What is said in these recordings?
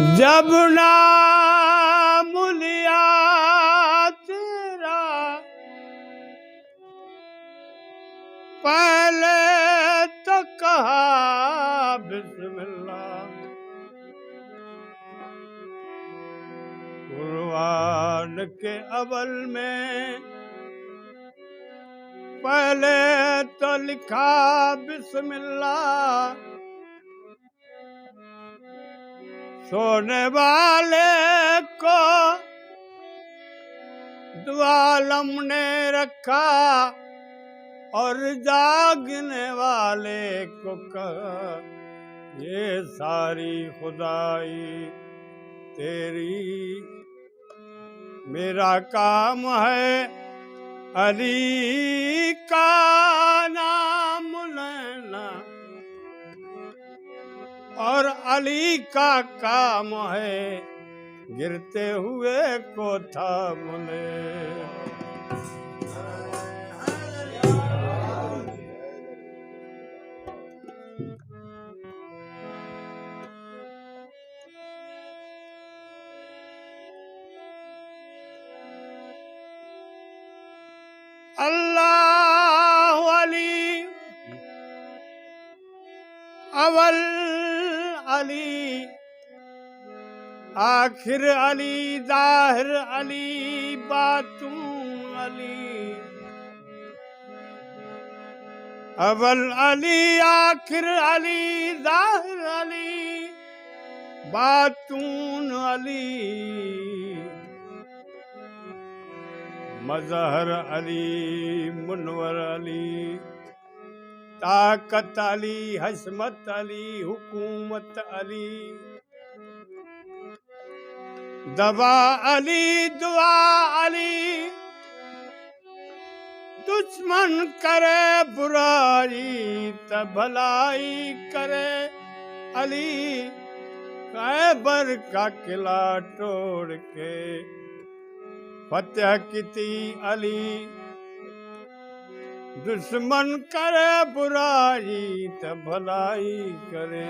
जब नाम लिया तेरा पहले तो कहा बिस्मिल्लाह। कुरान के अव्वल में पहले तो लिखा बिस्मिल्लाह। सोने वाले को दुआलम ने रखा और जागने वाले को कहा ये सारी खुदाई तेरी। मेरा काम है अली का नाम लेना और अली का काम है गिरते हुए को थामने। अल्लाह अली अवल अली आखिर अली जाहिर अली बातून अली। अवल अली आखिर अली जाहिर अली बातून अली। मजहर अली मुनवर अली ताकत अली हस्मत अली हुकूमत अली। दवा अली दुआ अली दुश्मन करे बुराई त भलाई करे अली। खैबर का किला तोड़ के फतेह की अली। दुश्मन करे बुराई त भलाई करे।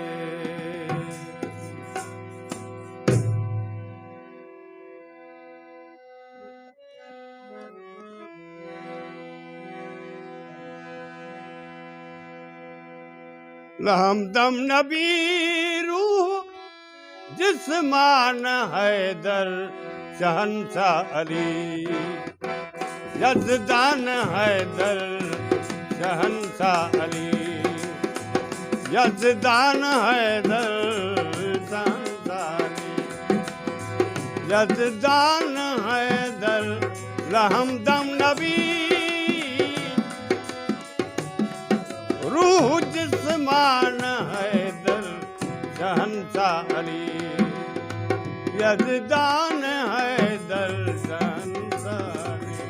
हमदम नबी रूह जिस्मान हैदर शहंशाह अली। यज़दान हैदर शहंशाह अली। यज़दान हैदर शहंशाह अली। यज़दान हैदर रहमदम नबी रूह जिस्मान हैदर शहंशाह अली। यज़दान हैदर शहंशाह अली।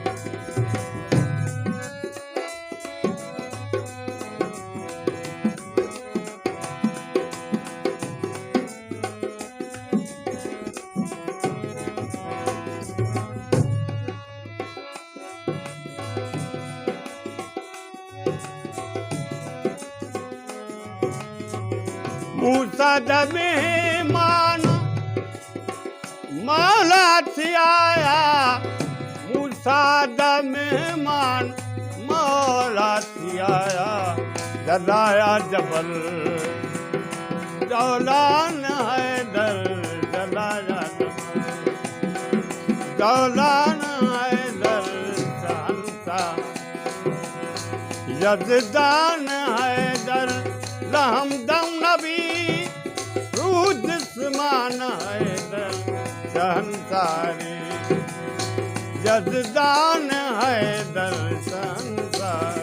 मूसा द मेहमान मौला थी आया। मूसा द मेहमान मौला थी आया। जलाया जबल जौलान हैदर जलाया जबल जौलान हैदर शहंशाह। यज़दान हैदर रहमदम नबी रूह जिस्मान हैदर शहंशाह। यज़दान हैदर शहंशाह।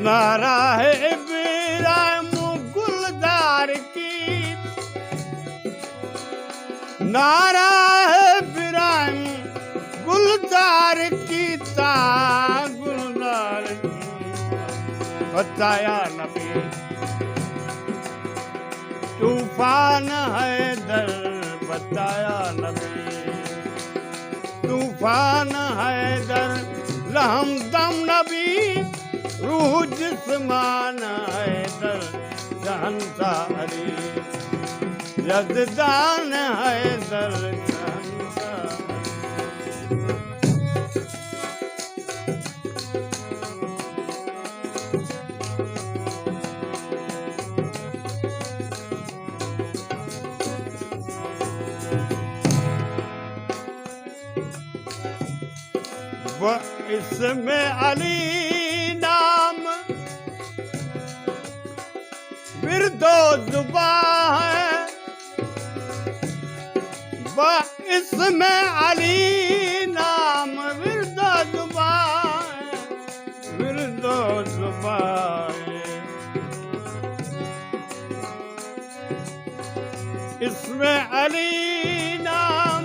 नारा है इब्राहिम गुलजार की। नारा है इब्राहिम गुलजार की ता गुलजार की। बताया नबी तूफान है दर बताया नबी, तूफान है दर रहम दम नबी, रूह जिस्मान है दर शहंशाह अली, यज़दान है दर शहंशाह। इसमें अली नाम विरदो जुबा है, इसमें अली नाम विरदो जुबा है, विरदो जुबा है। इसमें अली नाम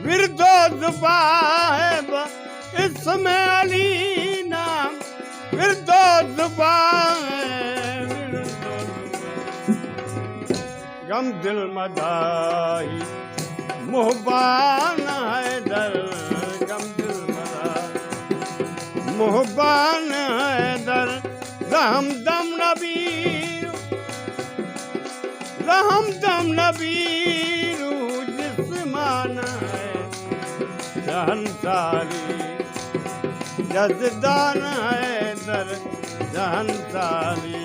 विरदो जुबा है, इसमें अली नाम विरदो जुबा है, विरदो जुबा। गम दिल मदाही मुहबान है दर, गम दिल मदाही मुहबान है दर, रहम दम नबी, रहम दम नबी, रूह जिस्मान है शहंशारी, यज़दान है दर शहंशारी।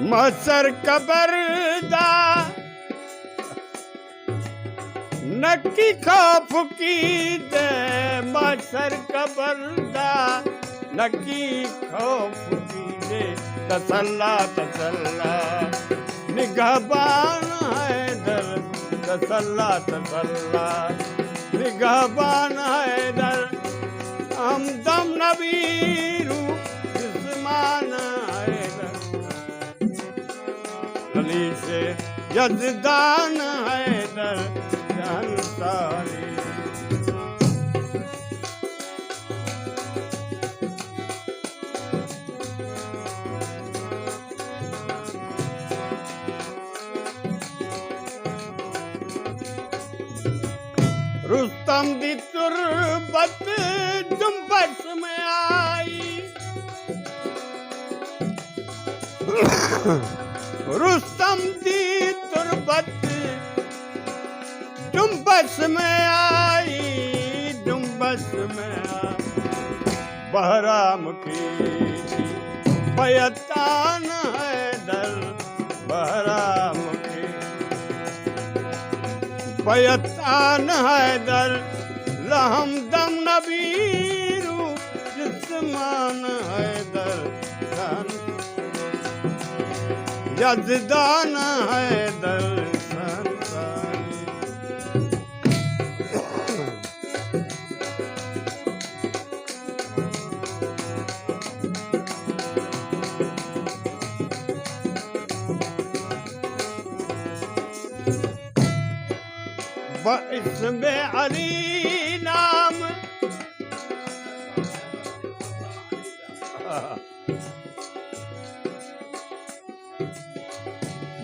महशर कबरदा नक्की खौफ की दे, महशर कबरदा नक्की खौफ की दे, तसल्ला तसल्ला निगहबान है दर, तसल्ला तसल्ला निगहबान है दर, हमदम नबी रूह जिस्मान है दर, अली से यज़दान है दर शहंशारी। रुस्तम दी तुरबत जुम्बश में आई, रुस्तम दी तुरबत जुम्बश में आई, जुम्बश में आई, बहराम की बयतान है दर, बहराम की बयतान है दर, रहम दम नबी, रूह जिस्मान है दर यज़दान है दर शहंशारी। इसमें अली नाम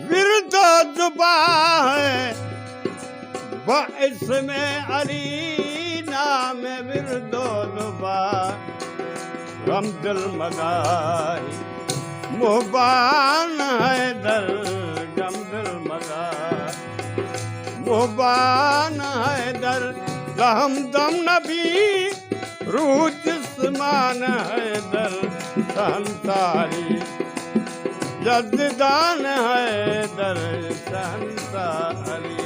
विरदो जुबा है, इसमें अली नाम विरदो जुबा, गम दिल मदाही मुहबान है दर, गम दिल मदाही मुहबान है दर, रहम दम नबी, रूह जिस्मान है दर शहंशारी, यज़दान है दर शहंशारी।